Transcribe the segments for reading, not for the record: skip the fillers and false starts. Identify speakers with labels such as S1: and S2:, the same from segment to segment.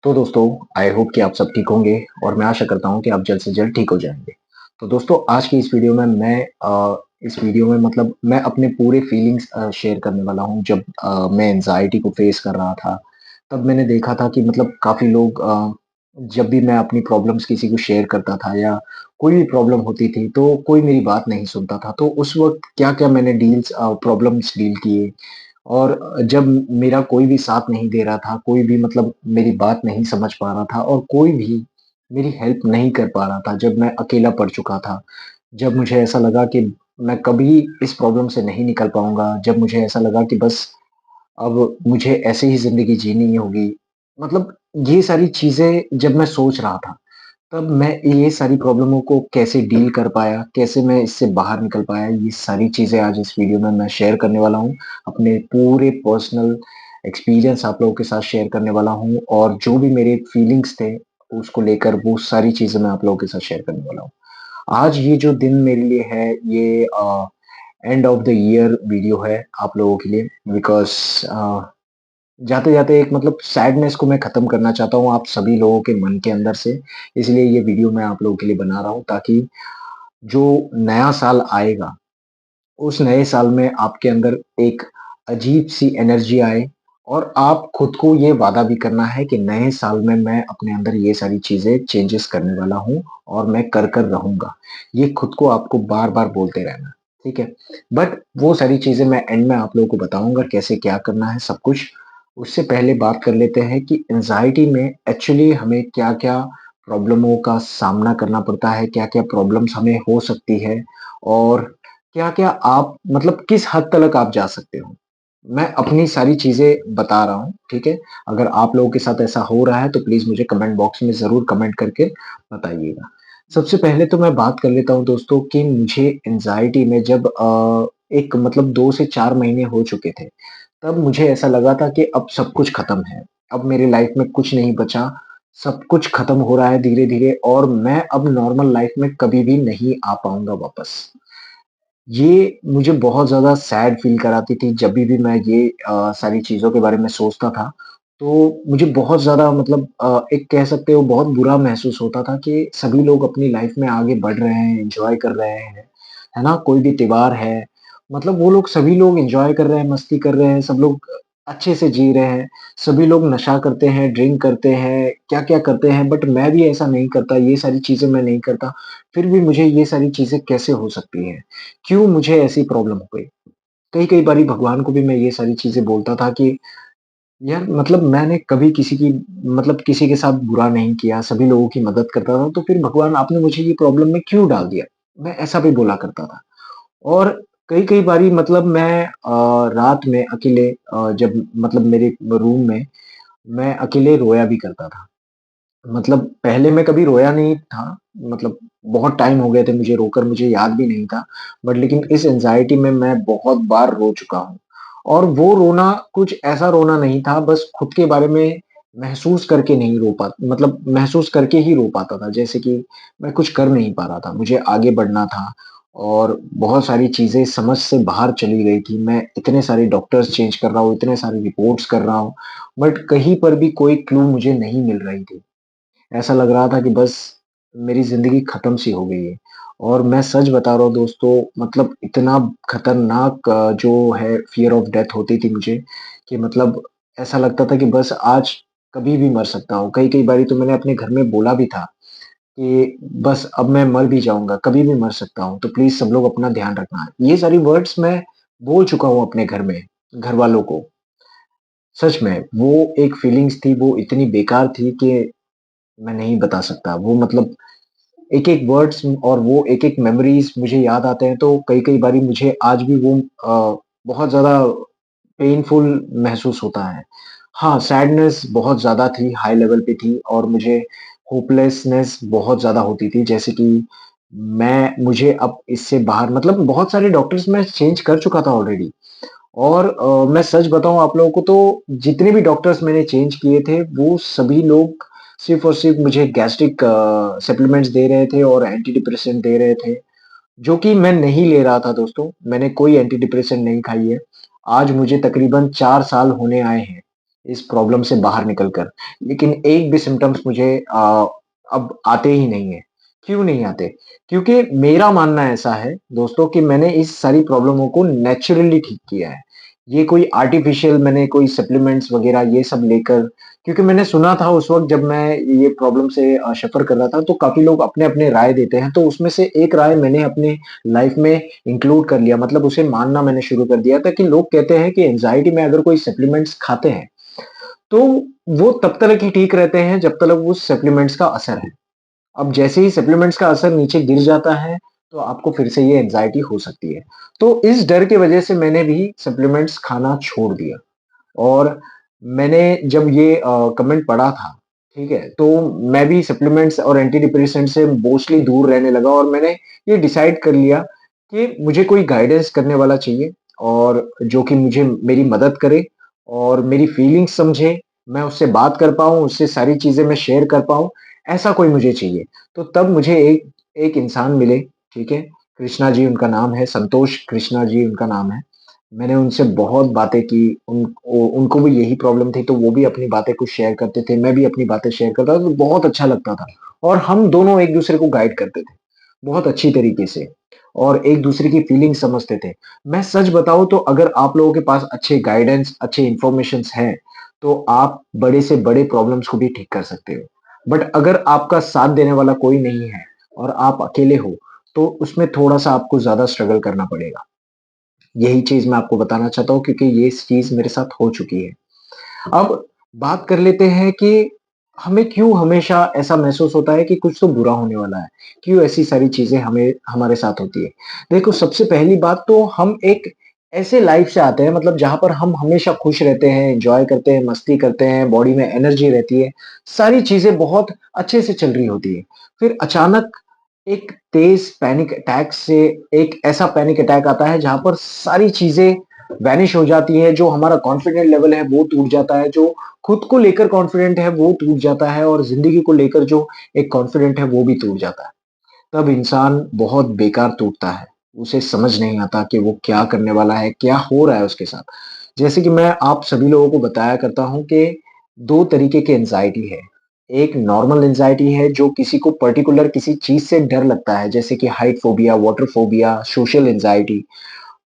S1: तो दोस्तों, I hope कि आप सब ठीक होंगे और मैं आशा करता हूँ कि आप जल्द से जल्द ठीक हो जाएँगे। तो दोस्तों, आज की इस वीडियो में इस वीडियो में मतलब मैं अपने पूरे फीलिंग्स शेयर करने वाला हूँ। जब मैं एंग्ज़ायटी को फेस कर रहा था, तब मैंने देखा था कि मतलब काफ़ी लोग जब भी मैं अपनी प्रॉब्लम्स किसी को शेयर करता था या कोई भी प्रॉब्लम होती थी, तो कोई मेरी बात नहीं सुनता था। तो उस वक़्त क्या-क्या मैंने प्रॉब्लम्स डील किए और जब मेरा कोई भी साथ नहीं दे रहा था, कोई भी मतलब मेरी बात नहीं समझ पा रहा था और कोई भी मेरी हेल्प नहीं कर पा रहा था, जब मैं अकेला पड़ चुका था, जब मुझे ऐसा लगा कि मैं कभी इस प्रॉब्लम से नहीं निकल पाऊँगा, जब मुझे ऐसा लगा कि बस अब मुझे ऐसे ही ज़िंदगी जीनी होगी। मतलब ये सारी चीज़ें जब मैं सोच रहा था, तब मैं ये सारी प्रॉब्लमों को कैसे डील कर पाया, कैसे मैं इससे बाहर निकल पाया, ये सारी चीज़ें आज इस वीडियो में मैं शेयर करने वाला हूँ। अपने पूरे पर्सनल एक्सपीरियंस आप लोगों के साथ शेयर करने वाला हूँ और जो भी मेरे फीलिंग्स थे, उसको लेकर वो सारी चीज़ें मैं आप लोगों के साथ शेयर करने वाला हूँ। आज ये जो दिन मेरे लिए है, ये end of the year video है आप लोगों के लिए बिकॉज़ जाते-जाते एक मतलब सैडनेस को मैं ख़त्म करना चाहता हूँ आप सभी लोगों के मन के अंदर से। इसलिए ये वीडियो मैं आप लोगों के लिए बना रहा हूँ ताकि जो नया साल आएगा, उस नए साल में आपके अंदर एक अजीब-सी एनर्जी आए और आप खुद को ये वादा भी करना है कि नए साल में मैं अपने अंदर ये सारी चीज़ें चेंजेस करने वाला हूँ और मैं कर रहूँगा। ये खुद को आपको बार-बार बोलते रहना है, ठीक है? बट वो सारी चीज़ें मैं एंड में आप लोगों को बताऊँगा कैसे क्या करना है सब कुछ। उससे पहले बात कर लेते हैं कि एंग्ज़ायटी में एक्चुअली हमें क्या-क्या प्रॉब्लमों का सामना करना पड़ता है, क्या-क्या प्रॉब्लम्स हमें हो सकती है और क्या-क्या आप मतलब किस हद तक आप जा सकते हो? मैं अपनी सारी चीज़ें बता रहा हूँ, ठीक है? अगर आप लोगों के साथ ऐसा हो रहा है तो प्लीज़ मुझे कमेंट बॉक्स में ज़रूर कमेंट करके बताइएगा। सबसे पहले तो मैं बात कर लेता हूँ दोस्तों कि मुझे एंग्ज़ायटी में जब एक मतलब 2 से 4 महीने हो चुके थे, तब मुझे ऐसा लगा था कि अब सब कुछ खत्म है। अब मेरी लाइफ़ में कुछ नहीं बचा, सब कुछ खत्म हो रहा है धीरे-धीरे और मैं अब नॉर्मल लाइफ़ में कभी भी नहीं आ पाऊँगा वापस। ये मुझे बहुत ज़्यादा सैड फ़ील कराती थी जभी भी मैं ये सारी चीज़ों के बारे में सोचता था, तो मुझे बहुत ज़्यादा मतलब एक कह सकते हो बहुत बुरा महसूस होता था कि सभी लोग अपनी लाइफ़ में आगे बढ़ रहे हैं, एन्जॉय कर रहे हैं, है ना? कोई भी त्योहार है, मतलब वो लोग सभी लोग एन्जॉय कर रहे हैं, मस्ती कर रहे हैं, सब लोग अच्छे से जी रहे हैं, सभी लोग नशा करते हैं, ड्रिंक करते हैं, क्या-क्या करते हैं, बट मैं भी ऐसा नहीं करता, ये सारी चीज़ें मैं नहीं करता, फिर भी मुझे ये सारी चीज़ें कैसे हो सकती हैं? क्यों मुझे ऐसी प्रॉब्लम हो गई? कई-कई बारी भगवान को भी मैं ये सारी चीज़ें बोलता था कि यार मतलब मैंने कभी किसी की मतलब किसी के साथ बुरा नहीं किया, सभी लोगों की मदद करता था, तो फिर भगवान आपने मुझे ये प्रॉब्लम में क्यों डाल दिया? मैं ऐसा भी बोला करता था। और कई-कई बारी मतलब मैं रात में अकेले जब मतलब मेरे रूम में मैं अकेले रोया भी करता था। मतलब पहले मैं कभी रोया नहीं था, मतलब बहुत टाइम हो गए थे मुझे रोकर मुझे याद भी नहीं था। बट लेकिन इस एंग्ज़ायटी में मैं बहुत बार रो चुका हूँ। और वो रोना कुछ ऐसा रोना नहीं था, बस खुद के बारे में महसूस करके नहीं रो पा मतलब महसूस करके ही रो पाता था। जैसे कि मैं कुछ कर नहीं पा रहा था, मुझे आगे बढ़ना था और बहुत सारी चीज़ें समझ से बाहर चली गई थी। मैं इतने सारे डॉक्टर्स चेंज कर रहा हूँ, इतने सारे रिपोर्ट्स कर रहा हूँ, बट कहीं पर भी कोई क्लू मुझे नहीं मिल रही थी। ऐसा लग रहा था कि बस मेरी ज़िंदगी खत्म सी हो गई है। और मैं सच बता रहा हूँ दोस्तों मतलब इतना खतरनाक जो है फ़ियर ऑफ डेथ होती थी मुझे कि मतलब ऐसा लगता था कि बस आज कभी भी मर सकता हूँ। कई-कई बारी तो मैंने अपने घर में बोला भी था कि बस अब मैं मर भी जाऊँगा, कभी भी मर सकता हूँ, तो प्लीज़ सब लोग अपना ध्यान रखना। ये सारी वर्ड्स मैं बोल चुका हूँ अपने घर में, घरवालों को। सच में वो एक फीलिंग्स थी, वो इतनी बेकार थी कि मैं नहीं बता सकता। वो मतलब एक-एक वर्ड्स और वो एक-एक मेमोरीज़ मुझे याद आते हैं, तो कई-कई बारी मुझे आज भी वो बहुत ज़्यादा पेनफुल महसूस होता है। हाँ, सैडनेस बहुत ज़्यादा थी, हाई लेवल पे थी और मुझे होपलेसनेस बहुत ज़्यादा होती थी, जैसे कि मुझे अब इससे बाहर मतलब बहुत सारे डॉक्टर्स मैं चेंज कर चुका था ऑलरेडी और मैं सच बताऊँ आप लोगों को तो जितने भी डॉक्टर्स मैंने चेंज किए थे, वो सभी लोग सिर्फ़ और सिर्फ़ मुझे गैस्ट्रिक सप्लीमेंट्स दे रहे थे और एंटी डिप्रेसेंट दे रहे थे, जो कि मैं नहीं ले रहा था दोस्तों। मैंने कोई एंटी डिप्रेसेंट नहीं खाई है। आज मुझे तकरीबन 4 साल होने आए हैं। इस प्रॉब्लम से बाहर निकल कर। लेकिन एक भी सिम्पटम्स मुझे अब आते ही नहीं हैं। क्यों नहीं आते? क्योंकि मेरा मानना ऐसा है दोस्तों कि मैंने इस सारी प्रॉब्लमों को नेचुरली ठीक किया है। ये कोई आर्टिफ़िशियल मैंने कोई सप्लीमेंट्स वग़ैरह ये सब लेकर, क्योंकि मैंने सुना था उस वक़्त जब मैं ये प्रॉब्लम से सफ़र कर रहा था, तो काफ़ी लोग अपने-अपने राय देते हैं, तो उसमें से एक राय मैंने अपनी लाइफ़ में इंक्लूड कर लिया, मतलब उसे मानना मैंने शुरू कर दिया था कि लोग कहते हैं कि एंग्ज़ायटी में अगर कोई सप्लीमेंट्स खाते हैं, तो वो तब तक ही ठीक रहते हैं जब तक उस सप्लीमेंट्स का असर है। अब जैसे ही सप्लीमेंट्स का असर नीचे गिर जाता है, तो आपको फिर से ये एंग्ज़ायटी हो सकती है। तो इस डर की वज़ह से मैंने भी सप्लीमेंट्स खाना छोड़ दिया। और मैंने जब ये कमेंट पढ़ा था, ठीक है? तो मैं भी सप्लीमेंट्स और एंटी डिप्रेसेंट से मोस्टली दूर रहने लगा और मैंने ये डिसाइड कर लिया कि मुझे कोई गाइडेंस करने वाला चाहिए और जो कि मुझे मेरी मदद करे और मेरी फीलिंग्स समझे, मैं उससे बात कर पाऊँ, उससे सारी चीज़ें मैं शेयर कर पाऊँ, ऐसा कोई मुझे चाहिए। तो तब मुझे एक एक इंसान मिले, ठीक है? कृष्णा जी उनका नाम है, संतोष कृष्णा जी उनका नाम है। मैंने उनसे बहुत बातें की, उनको भी यही प्रॉब्लम थी, तो वो भी अपनी बातें कुछ शेयर करते थे, मैं भी अपनी बातें शेयर करता था, तो बहुत अच्छा लगता था और हम दोनों एक-दूसरे को गाइड करते थे, बहुत अच्छी तरीके से और एक-दूसरे की फीलिंग समझते थे। मैं सच बताऊँ तो अगर आप लोगों के पास अच्छे गाइडेंस, अच्छे इन्फॉर्मेशंस हैं, तो आप बड़े से बड़े प्रॉब्लम्स को भी ठीक कर सकते हो। बट अगर आपका साथ देने वाला कोई नहीं है और आप अकेले हो, तो उसमें थोड़ा-सा आपको ज़्यादा स्ट्रगल करना पड़ेगा। यही चीज़ मैं आपको बताना चाहता हूँ क्योंकि ये चीज़ मेरे साथ हो चुकी है। अब बात कर लेते हैं कि हमें क्यों हमेशा ऐसा महसूस होता है कि कुछ तो बुरा होने वाला है? क्यों ऐसी सारी चीज़ें हमें हमारे साथ होती है? देखो सबसे पहली बात तो हम एक ऐसे लाइफ़ से आते हैं मतलब जहाँ पर हम हमेशा खुश रहते हैं, एन्जॉय करते हैं, मस्ती करते हैं, बॉडी में एनर्जी रहती है, सारी चीज़ें बहुत अच्छे से चल रही होती है। फिर अचानक एक तेज़ पैनिक अटैक से एक ऐसा पैनिक अटैक आता है जहाँ पर सारी चीज़ें वैनिश हो जाती है, जो हमारा कॉन्फिडेंट लेवल है वो टूट जाता है, जो खुद को लेकर कॉन्फिडेंट है वो टूट जाता है और ज़िंदगी को लेकर जो एक कॉन्फिडेंट है वो भी टूट जाता है। तब इंसान बहुत बेकार टूटता है। उसे समझ नहीं आता कि वो क्या करने वाला है, क्या हो रहा है उसके साथ। जैसे कि मैं आप सभी लोगों को बताया करता हूँ कि 2 तरीके की एंग्ज़ायटी है। एक नॉर्मल एंग्ज़ायटी है जो किसी को पर्टिकुलर किसी चीज़ से डर लगता है, जैसे कि height phobia, water phobia, social anxiety.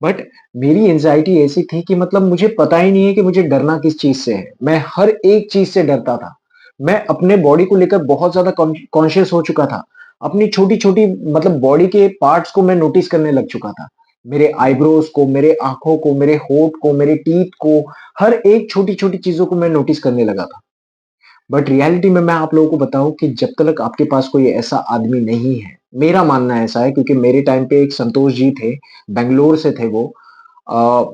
S1: But मेरी एंग्ज़ायटी ऐसी थी कि मतलब मुझे पता ही नहीं है कि मुझे डरना किस चीज़ से है। मैं हर एक चीज़ से डरता था। मैं अपने बॉडी को लेकर बहुत ज़्यादा कॉन्शियस हो चुका था। अपनी छोटी-छोटी मतलब बॉडी के पार्ट्स को मैं नोटिस करने लग चुका था। मेरे आईब्रोज़ को, मेरे आँखों को, मेरे होंठ को, मेरे टीथ को, हर एक छोटी-छोटी चीज़ों को मैं नोटिस करने लगा था। बट रियलिटी में मैं आप लोगों को बताऊँ कि जब तक आपके पास कोई ऐसा आदमी नहीं है, मेरा मानना ऐसा है क्योंकि मेरे टाइम पे एक संतोष जी थे, बैंगलोर से थे वो।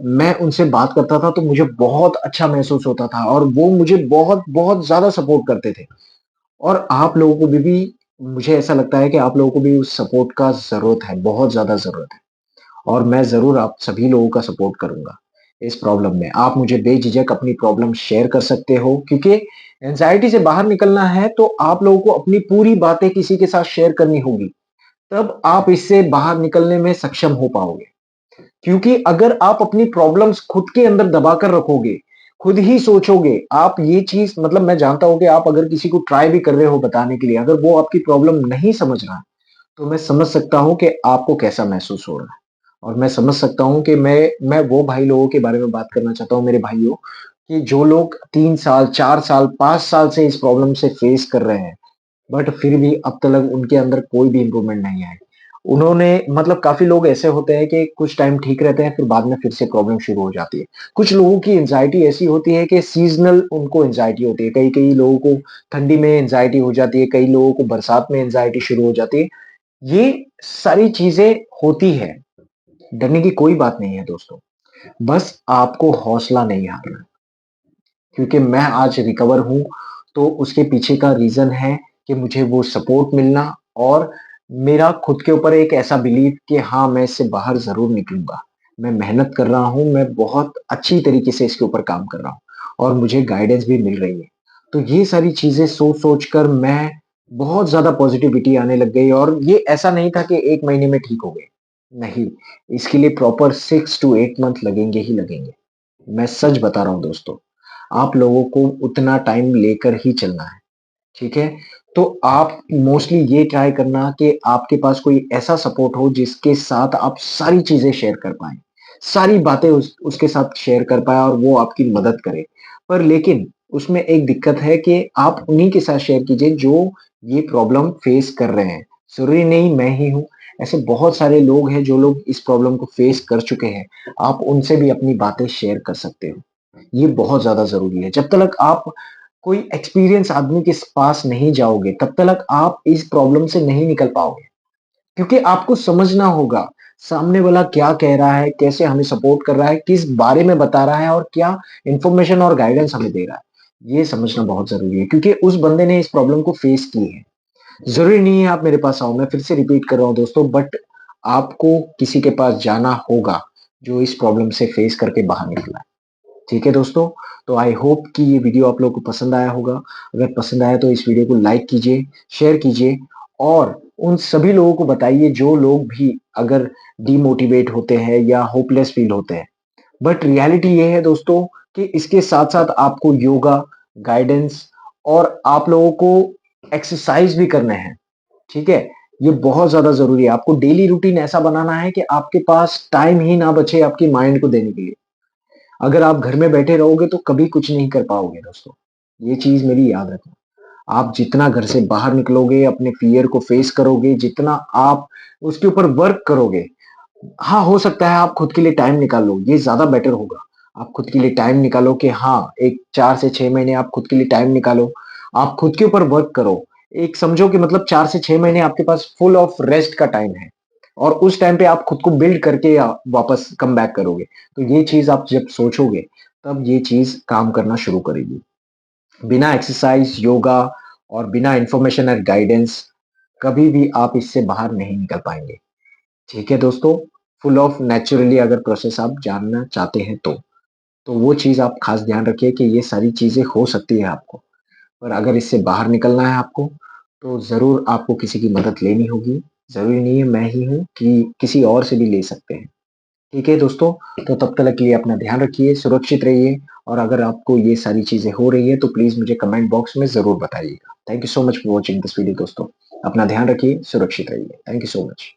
S1: मैं उनसे बात करता था तो मुझे बहुत अच्छा महसूस होता था और वो मुझे बहुत-बहुत ज़्यादा सपोर्ट करते थे। और आप लोगों को भी मुझे ऐसा लगता है कि आप लोगों को भी उस सपोर्ट का ज़रूरत है, बहुत ज़्यादा ज़रूरत है। और मैं ज़रूर आप सभी लोगों का सपोर्ट करूँगा, इस प्रॉब्लम में। आप मुझे बेझिझक अपनी प्रॉब्लम शेयर कर सकते हो क्योंकि एंग्ज़ायटी से बाहर निकलना है तो आप लोगों को अपनी पूरी बातें किसी के साथ शेयर करनी होगी, तब आप इससे बाहर निकलने में सक्षम हो पाओगे। क्योंकि अगर आप अपनी प्रॉब्लम्स खुद के अंदर दबा कर रखोगे, खुद ही सोचोगे, आप ये चीज़ मतलब मैं जानता हूँ कि आप अगर किसी को ट्राई भी कर रहे हो बताने के लिए, अगर वो आपकी प्रॉब्लम नहीं समझ रहा, तो मैं समझ सकता हूँ कि आपको कैसा महसूस हो रहा है। और मैं समझ सकता हूँ कि मैं वो भाई लोगों के बारे में बात करना चाहता हूँ, मेरे भाइयों, कि जो लोग 3 साल, 4 साल, 5 साल से इस प्रॉब्लम से फेस कर रहे हैं, बट फिर भी अब तक उनके अंदर कोई भी इम्प्रूवमेंट नहीं आई। उन्होंने मतलब काफ़ी लोग ऐसे होते हैं कि कुछ टाइम ठीक रहते हैं, फिर बाद में फिर से प्रॉब्लम शुरू हो जाती है। कुछ लोगों की एंग्ज़ायटी ऐसी होती है कि सीज़नल उनको एंग्ज़ायटी होती है। कई-कई लोगों को ठंडी में एंग्ज़ायटी हो जाती है, कई लोगों को बरसात में एंग्ज़ायटी शुरू हो जाती है। ये सारी चीज़ें होती हैं, डरने की कोई बात नहीं है दोस्तों। बस आपको हौसला नहीं हारना। क्योंकि मैं आज रिकवर हूँ, तो उसके पीछे का रीज़न है कि मुझे वो सपोर्ट मिलना और मेरा खुद के ऊपर एक ऐसा बिलीव कि हाँ, मैं इससे बाहर ज़रूर निकलूँगा। मैं मेहनत कर रहा हूँ, मैं बहुत अच्छी तरीके से इसके ऊपर काम कर रहा हूँ और मुझे गाइडेंस भी मिल रही है। तो ये सारी चीज़ें सोच-सोच कर मैं बहुत ज़्यादा पॉज़िटिविटी आने लग गई और ये ऐसा नहीं था कि 1 महीने में ठीक हो गए। नहीं, इसके लिए प्रॉपर 6 टू 8 मंथ लगेंगे ही लगेंगे। मैं सच बता रहा हूँ दोस्तों। आप लोगों को उतना टाइम लेकर ही चलना है। ठीक है? तो आप मोस्टली ये ट्राई करना कि आपके पास कोई ऐसा सपोर्ट हो जिसके साथ आप सारी चीज़ें शेयर कर पाएँ। सारी बातें उसके साथ शेयर कर पाएँ और वो आपकी मदद करे। पर लेकिन उसमें एक दिक्कत है कि आप उन्हीं के साथ शेयर कीजिए जो ये प्रॉब्लम फेस कर रहे हैं। ज़रूरी नहीं मैं ही हूँ, ऐसे बहुत सारे लोग हैं जो लोग इस प्रॉब्लम को फेस कर चुके हैं। आप उनसे भी अपनी बातें शेयर कर सकते हो। ये बहुत ज़्यादा ज़रूरी है। जब तक आप कोई एक्सपीरियंस आदमी के पास नहीं जाओगे, तब तक आप इस प्रॉब्लम से नहीं निकल पाओगे। क्योंकि आपको समझना होगा, सामने वाला क्या कह रहा है, कैसे हमें सपोर्ट कर रहा है, किस बारे में बता रहा है और क्या इन्फॉर्मेशन और गाइडेंस हमें दे रहा है। ये समझना बहुत ज़रूरी है क्योंकि उस बंदे ने इस प्रॉब्लम को फेस की है। ज़रूरी नहीं है आप मेरे पास आओ, मैं फिर से रिपीट कर रहा हूँ दोस्तों, बट आपको किसी के पास जाना होगा, जो इस प्रॉब्लम से फेस करके बाहर निकला है। ठीक है दोस्तों, तो आई होप कि ये वीडियो आप लोगों को पसंद आया होगा। अगर पसंद आया तो इस वीडियो को लाइक कीजिए, शेयर कीजिए और उन सभी लोगों को बताइए जो लोग भी अगर डिमोटिवेट होते हैं या होपलेस फील होते हैं। बट रियलिटी ये है दोस्तों कि इसके साथ-साथ आपको योगा, गाइडेंस और आप लोगों को एक्सरसाइज भी करने हैं, ठीक है? ये बहुत ज़्यादा ज़रूरी है। आपको डेली रूटीन ऐसा बनाना है कि आपके पास टाइम ही ना बचे आपकी माइंड को देने के लिए। अगर आप घर में बैठे रहोगे तो कभी कुछ नहीं कर पाओगे दोस्तों। ये चीज़ मेरी याद रखना। आप जितना घर से बाहर निकलोगे, अपने फ़ियर को फ़ेस करोगे, जितना आप उसके ऊपर वर्क करोगे, हाँ, हो सकता है आप खुद के लिए टाइम निकालो, ये ज़्यादा बेटर होगा। आप खुद के लिए टाइम निकालो कि हाँ, एक 4 से 6 महीने आप खुद के लिए टाइम निकालो। आप खुद के ऊपर वर्क करो। एक समझो कि मतलब 4 से 6 महीने आपके पास फुल ऑफ रेस्ट का टाइम है और उस टाइम पे आप खुद को बिल्ड करके वापस कम बैक करोगे। तो ये चीज़ आप जब सोचोगे, तब ये चीज़ काम करना शुरू करेगी। बिना एक्सरसाइज़, योगा और बिना इन्फॉर्मेशन और गाइडेंस कभी भी आप इससे बाहर नहीं निकल पाएँगे। ठीक है दोस्तों, फुल ऑफ नेचुरली अगर प्रोसेस आप जानना चाहते हैं तो। तो वो चीज़ आप ख़ास ध्यान रखिए कि ये सारी चीज़ें हो सकती है आपको। पर अगर इससे बाहर निकलना है आपको, तो ज़रूर आपको किसी की मदद लेनी होगी। ज़रूरी नहीं है मैं ही हूँ कि किसी और से भी ले सकते हैं। ठीक है दोस्तों, तो तब तक के लिए अपना ध्यान रखिए, सुरक्षित रहिए और अगर आपको ये सारी चीज़ें हो रही है तो प्लीज़ मुझे कमेंट बॉक्स में ज़रूर बताइएगा। Thank you so much for watching this video दोस्तों। अपना ध्यान रखिए, सुरक्षित रहिए। Thank you so much.